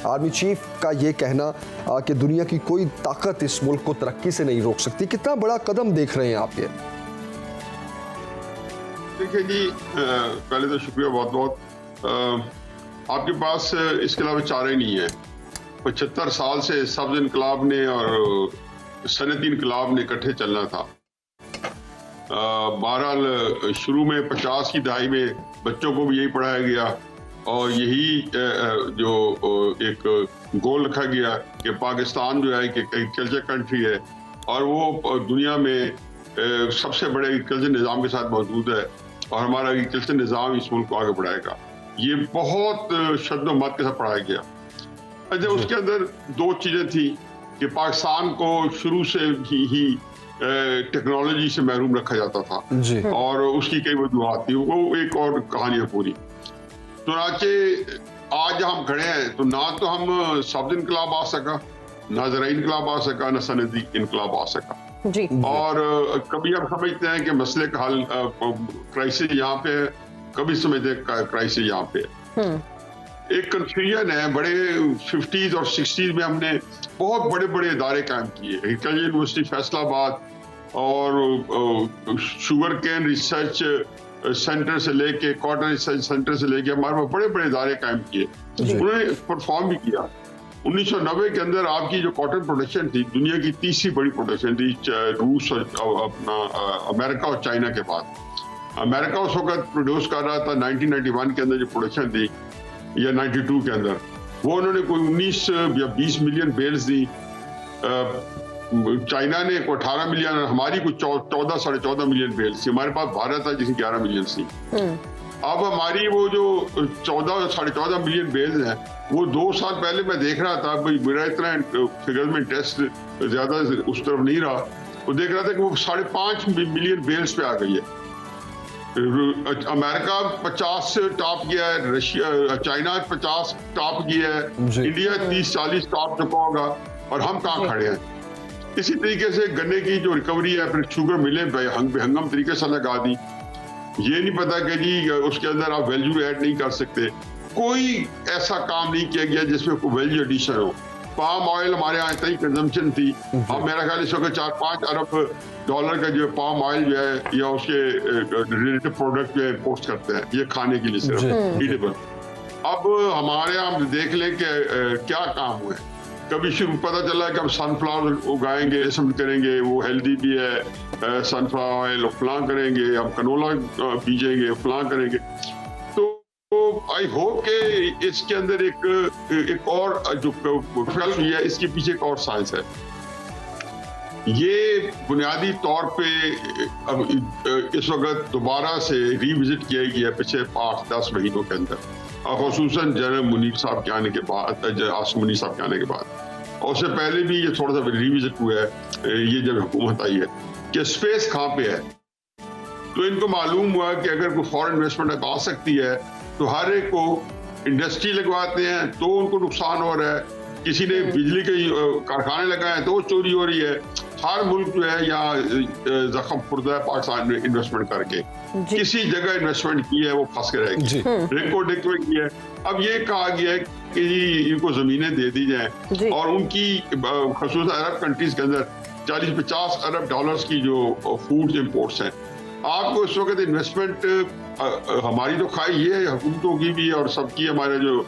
Army chief का ये कहना कि दुनिया की कोई ताकत इस मुल्क को तरक्की से नहीं रोक सकती, कितना बड़ा कदम देख रहे हैं आप ये? देखिए जी, पहले तो शुक्रिया बहुत बहुत। आपके पास इसके अलावा चारे नहीं है। 75 साल से सब्ज इनकलाब ने और सनती इनकलाब ने इकट्ठे चलना था। बहरहाल शुरू में 50 की दहाई में बच्चों को भी यही पढ़ाया गया और यही जो एक गोल रखा गया कि पाकिस्तान जो है कि एग्रीकल्चर कंट्री है और वो दुनिया में सबसे बड़े एग्रीकल्चर निज़ाम के साथ मौजूद है और हमारा एग्रीकल्चर निज़ाम इस मुल्क को आगे बढ़ाएगा। ये बहुत शद्द मत के साथ पढ़ाया गया। अच्छा, उसके अंदर दो चीज़ें थी कि पाकिस्तान को शुरू से ही टेक्नोलॉजी से महरूम रखा जाता था जी। और उसकी कई वजूहात थी, वो एक और कहानी है पूरी। तो आज हम खड़े हैं तो ना तो हम सब्ज इनकलाब आ सका, ना ज़राई इनकलाब आ सका, ना सनदी इनकलाब आ सका जी। और कभी हम समझते हैं कि मसले का हल क्राइसिस यहाँ पे है, कभी समझते हैं क्राइसिस यहाँ पे है। एक कंफ्यूजन है। बड़े 50s और 60s में हमने बहुत बड़े बड़े इदारे कायम किए, एग्रीकल्चर यूनिवर्सिटी फैसलाबाद और शुगर केन रिसर्च सेंटर से लेके कॉटन रिसर्च सेंटर से लेके हमारे बड़े बड़े इदारे कायम किए, उन्होंने परफॉर्म भी किया। 1990 के अंदर आपकी जो कॉटन प्रोडक्शन थी दुनिया की तीसरी बड़ी प्रोडक्शन थी, रूस और अपना अमेरिका और चाइना के बाद। अमेरिका उस वक्त प्रोड्यूस कर रहा था 1991 के अंदर जो प्रोडक्शन थी या 92 के अंदर, वो उन्होंने कोई 19 या 20 मिलियन बेल्स दी। चाइना ने कोई 18 मिलियन, हमारी कुछ 14 साढ़े 14 मिलियन बेल्स थी। हमारे पास भारत था जिसकी 11 मिलियन थी। अब हमारी वो जो 14 साढ़े 14 मिलियन बेल्स हैं वो 2 साल पहले मैं देख रहा था, मेरा इतना फिगर में टेस्ट ज्यादा उस तरफ नहीं रहा, वो देख रहा था कि वो 5.5 मिलियन बेल्स पे आ गई है। अमेरिका 50 से टॉप किया है, रशिया चाइना 50 टॉप किया है, इंडिया 30-40 टॉप चुका होगा और हम कहाँ खड़े हैं। इसी तरीके से गन्ने की जो रिकवरी है, फिर शुगर मिले बेहंगम तरीके से लगा दी। ये नहीं पता कि जी उसके अंदर आप वैल्यू ऐड नहीं कर सकते। कोई ऐसा काम नहीं किया गया जिसमें कोई वैल्यू एडिशन हो। पाम ऑयल हमारे यहाँ इतनी कंजम्पशन थी, हम मेरा ख्याल इस वक्त 4-5 अरब डॉलर का जो पाम ऑयल जो है या उसके रिलेटेड प्रोडक्ट जो इम्पोर्ट करते हैं, ये खाने के लिए सिर्फ ईडेबल। अब हमारे यहाँ देख लें कि क्या काम हुए। कभी शुरू पता चला कि हम सनफ्लावर उगाएंगे, इसम करेंगे, वो हेल्दी भी है, सनफ्लावर ऑयल फलां करेंगे, हम कनोला बीजेंगे, फलां करेंगे। तो आई होप कि इसके अंदर एक और जो फल हुई है, इसके पीछे एक और साइंस है। ये बुनियादी तौर पे अब इस वक्त दोबारा से रिविजिट किया गया पिछले 8-10 महीनों के अंदर, ख़ुसूसन जनरल मुनीर साहब के आने के बाद, आसिम मुनीर साहब के आने के बाद, और उससे पहले भी ये थोड़ा सा रिविजिट हुआ है ये जब हुकूमत आई है कि स्पेस कहाँ पे है। तो इनको मालूम हुआ कि अगर कोई फॉरेन इन्वेस्टमेंट आ सकती है तो हर एक को इंडस्ट्री लगवाते हैं तो उनको नुकसान हो रहा है, किसी ने बिजली के कारखाने लगाए तो चोरी हो रही है। हर मुल्क जो है यहाँ जख्म खुर्दा है पाकिस्तान में इन्वेस्टमेंट करके, किसी जगह इन्वेस्टमेंट की है वो फंस के रहेगी। रिको डिक्लेयर की है। अब ये कहा गया है कि इनको जमीनें दे दी जाए और उनकी खसूस अरब कंट्रीज के अंदर 40-50 अरब डॉलर्स की जो फूड इम्पोर्ट्स हैं। आपको इस वक्त इन्वेस्टमेंट हमारी तो ख्वाहिश ये है, हुकूमतों की भी और सबकी, हमारे जो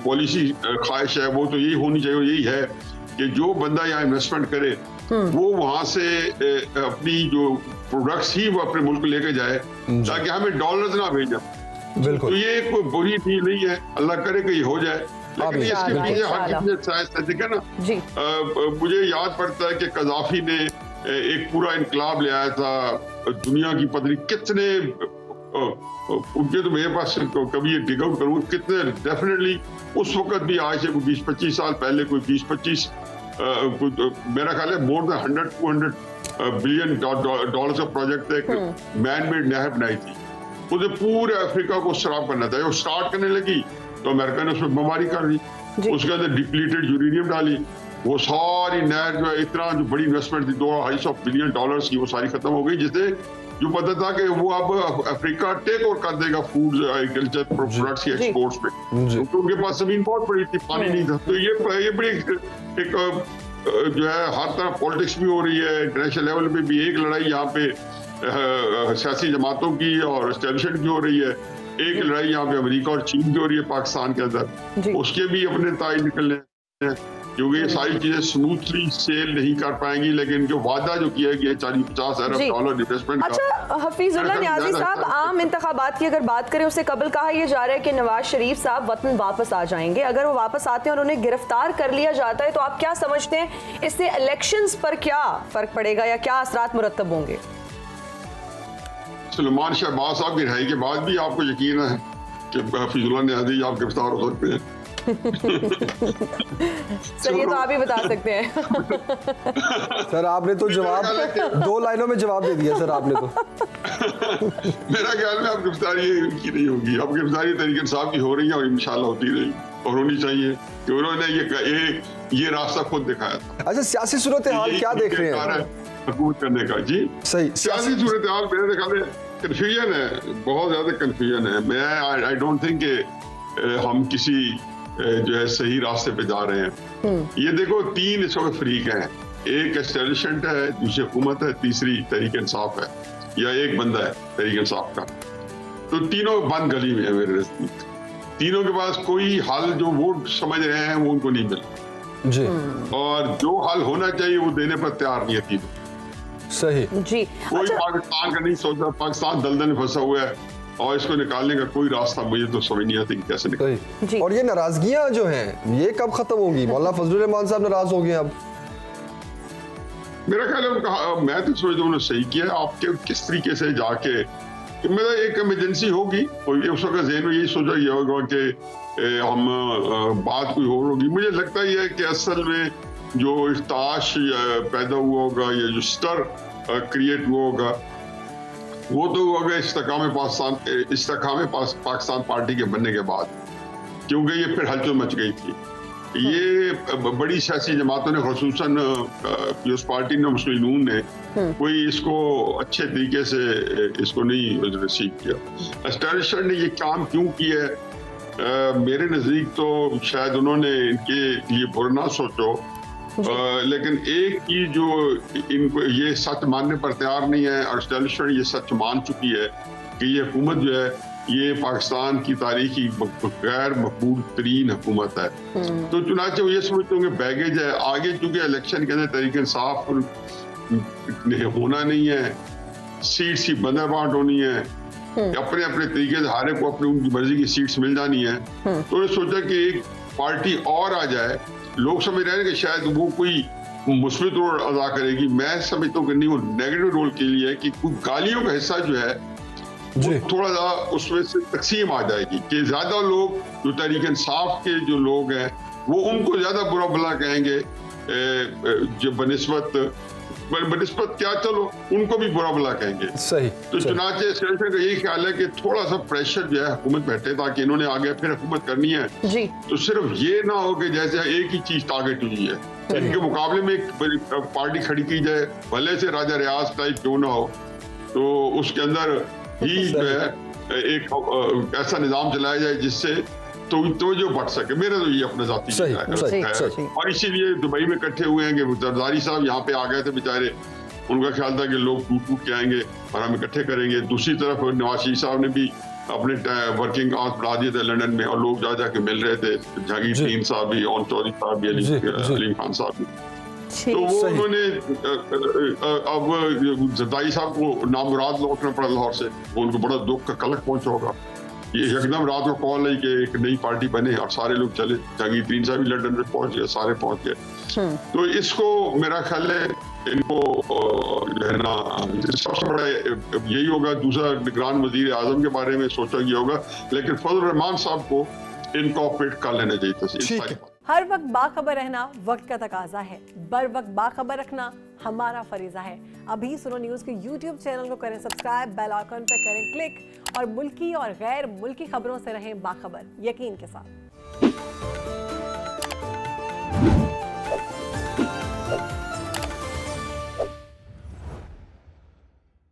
पॉलिसी ख्वाहिश है वो तो यही होनी चाहिए, यही है कि जो बंदा यहाँ इन्वेस्टमेंट करे वो वहां से अपनी जो प्रोडक्ट्स ही वो अपने मुल्क लेके जाए ताकि हमें डॉलर्स ना भेजा। तो ये कोई बुरी चीज नहीं है, अल्लाह करे कि ये हो जाए। लेकिन इसके पीछे हकीकत है ना, मुझे याद पड़ता है कि कज़ाफी ने एक पूरा इनकलाब ले आया था दुनिया की पता नहीं कितने, उनके तो मेरे पास कभी ये डिग आउट करूँ कितने, डेफिनेटली उस वक्त भी आज से 20-25 साल पहले कोई 20-25 मेरा ख्याल है मोर देन 100-200 बिलियन डॉलर का प्रोजेक्ट एक मैन मेड नहर बनाई थी। उसे पूरे अफ्रीका को शराब करना था। वो स्टार्ट करने लगी तो अमेरिका ने उसमें बमबारी कर दी, उसके अंदर डिप्लीटेड यूरेनियम डाली, वो सारी नहर जो है, इतना जो बड़ी इन्वेस्टमेंट थी $250 बिलियन की, वो सारी खत्म हो गई, जिससे जो पता था कि वो अब अफ्रीका टेक ओवर कर देगा फूड एग्रीकल्चर प्रोडक्ट्स के एक्सपोर्ट्स पे, क्योंकि उनके पास जमीन बहुत बड़ी थी, पानी नहीं था। तो ये बड़ी एक जो है हर तरफ पॉलिटिक्स भी हो रही है, इंटरनेशनल लेवल पे भी एक लड़ाई यहाँ पे सियासी जमातों की और एस्टेब्लिशमेंट की हो रही है, एक लड़ाई यहाँ पे अमेरिका और चीन की हो रही है पाकिस्तान के अंदर, उसके भी अपने ताई निकलने हैं, क्योंकि ये सारी चीजें स्मूथली सेल नहीं कर पाएंगी, लेकिन जो वादा जो किया गया $40-50 अरब इन्वेस्टमेंट। अच्छा हफीजुल्लाह न्याज़ी साहब, आम इंतखाबात की अगर बात करें, उससे कबल कहा यह जा रहा है कि नवाज शरीफ साहब वतन वापस आ जाएंगे। अगर वो वापस आते हैं और उन्हें गिरफ्तार कर लिया जाता है, तो आप क्या समझते हैं इससे इलेक्शंस पर क्या फर्क पड़ेगा या क्या असरात मुरत्तब होंगे? सुलेमान शहबाज साहब की रिहाई के बाद भी आपको यकीन है कि हफीजुल्लाह न्याज़ी आप गिरफ्तार हो सकते हैं? सर ये तो आप ही बता सकते हैं। सर आपने तो जवाब 2 लाइनों में जवाब दे दिया सर आपने तो। मेरा ख्याल में अब गिरफ्तारी की नहीं होगी, अब गिरफ्तारी तरीके इंसाफ की हो रही है और इंशाल्लाह होती रहेगी और होनी चाहिए, कि उन्होंने ये रास्ता खुद दिखाया था। अच्छा सियासी सूरत हाल क्या देख रहे हैं हुकूमत करने का? जी सही सियासी सूरत हाल मेरे ख्याल में कंफ्यूजन है, बहुत ज्यादा कंफ्यूजन है। मैं आई डोंट थिंक हम किसी जो है सही रास्ते पे जा रहे हैं। ये देखो 3 इस वक्त फरीक हैं, एक एस्टेब्लिशमेंट है, दूसरी हुकूमत है, तीसरी तहरीक इंसाफ है, या एक बंदा है तहरीक इंसाफ का। तो तीनों बंद गली में है मेरे नजदीक, तीनों के पास कोई हल जो वो समझ रहे हैं वो उनको नहीं मिल रहा जी, और जो हल होना चाहिए वो देने पर तैयार नहीं है तीनों। सही जी। कोई अच्छा, पाकिस्तान का नहीं सोचता, पाकिस्तान दलदल में फंसा हुआ है और इसको निकालने का कोई रास्ता मुझे तो समझ नहीं आता कि कैसे निकालें। सही। और ये नाराजगियां जो हैं ये कब खत्म होंगी? मौलाना फजलुर रहमान साहब नाराज हो गए अब। मेरा ख्याल है उनका, मैं तो समझता हूँ उन्होंने सही किया। आपके किस तरीके से जाके मेरा एक इमरजेंसी होगी, उस वक्त ज़हन में यही सोचा गया होगा कि हम बात कोई और होगी। मुझे लगता ही है कि असल में जो इख्ताश पैदा हुआ होगा या जो स्टर क्रिएट हुआ होगा वो तो होगा इस्तेकाम पाकिस्तान पार्टी के बनने के बाद, क्योंकि ये फिर हलचल मच गई थी। ये बड़ी सियासी जमातों ने, खुसूसन पीपल्स पार्टी ने, मुस्लिम नून ने कोई इसको अच्छे तरीके से इसको नहीं रिसीव किया। एस्टेब्लिशमेंट ने ये काम क्यों किया है? मेरे नज़दीक तो शायद उन्होंने इनके लिए बुरा ना सोचो, लेकिन एक चीज जो इनको ये सच मानने पर तैयार नहीं है, और एस्टेब्लिशमेंट ये सच मान चुकी है कि ये हुकूमत जो है ये पाकिस्तान की तारीखी गैर मकबूल तरीन हुकूमत है। तो चुनाचे वो ये समझते होंगे बैगेज है आगे, चूंकि इलेक्शन के अंदर तरीके इंसाफ होना नहीं है, सीट्स की बंदा बांट होनी है, अपने अपने तरीके से हारे को अपनी उनकी मर्जी की सीट्स मिल जानी है। तो उन्होंने सोचा कि एक पार्टी और आ जाए। लोग समझ रहे हैं कि शायद वो कोई मुस्बित रोल अदा करेगी, मैं समझता हूँ कि नहीं, वो नेगेटिव रोल के लिए है कि कुछ गालियों का हिस्सा जो है वो थोड़ा सा उसमें से तकसीम आ जाएगी, कि ज्यादा लोग जो तहरीक इंसाफ के जो लोग हैं वो उनको ज्यादा बुरा भला कहेंगे, जो बनिस्बत क्या, चलो उनको भी बुरा भला कहेंगे। सही। तो चुनाचे सिलसिले का यही ख्याल है कि थोड़ा सा प्रेशर जो है हुकूमत बैठे, ताकि इन्होंने आगे फिर हुकूमत करनी है जी। तो सिर्फ ये ना हो कि जैसे एक ही चीज टारगेट हुई है, इनके मुकाबले में एक पार्टी खड़ी की जाए, भले से राजा रियाज टाइप क्यों ना हो, तो उसके अंदर ही जो है एक ऐसा निजाम चलाया जाए जिससे तो जो बढ़ सके। मेरा तो ये अपना जाती है, और इसीलिए दुबई में इकट्ठे हुए हैं कि जरदारी साहब यहाँ पे आ गए थे बेचारे, उनका ख्याल था कि लोग टूट के आएंगे और हम इकट्ठे करेंगे। दूसरी तरफ नवाज शरीफ साहब ने भी अपने वर्किंग आवर्स बढ़ा दिए थे लंदन में, और लोग जा जाके मिल रहे थे, जहांगीर साहब भी, ओन चौधरी साहब भी, अली खान साहब भी। तो वो उन्होंने अब जरदारी साहब को नामुराद लौटना पड़ा लाहौर से, वो उनको बड़ा दुख का कलक पहुंचा होगा। ये एकदम रात को कॉल है कि एक नई पार्टी बने और सारे लोग चले, जहांगीर साहब भी लंदन में पहुंच गए, सारे पहुंच गए। तो इसको मेरा ख्याल है इनको जो है ना सबसे बड़ा यही होगा। दूसरा निगरान वजीर आजम के बारे में सोचा गया होगा, लेकिन फजलुर रहमान साहब को इनकॉर्पोरेट कर लेना चाहिए था। हर वक्त बाखबर रहना वक्त का तकाजा है, बर वक्त बाखबर रखना हमारा फरीजा है। अभी सुनो न्यूज़ के YouTube चैनल को करें सब्सक्राइब, बेल आइकन पर करें क्लिक, और मुल्की और गैर मुल्की खबरों से रहें बाखबर यकीन के साथ।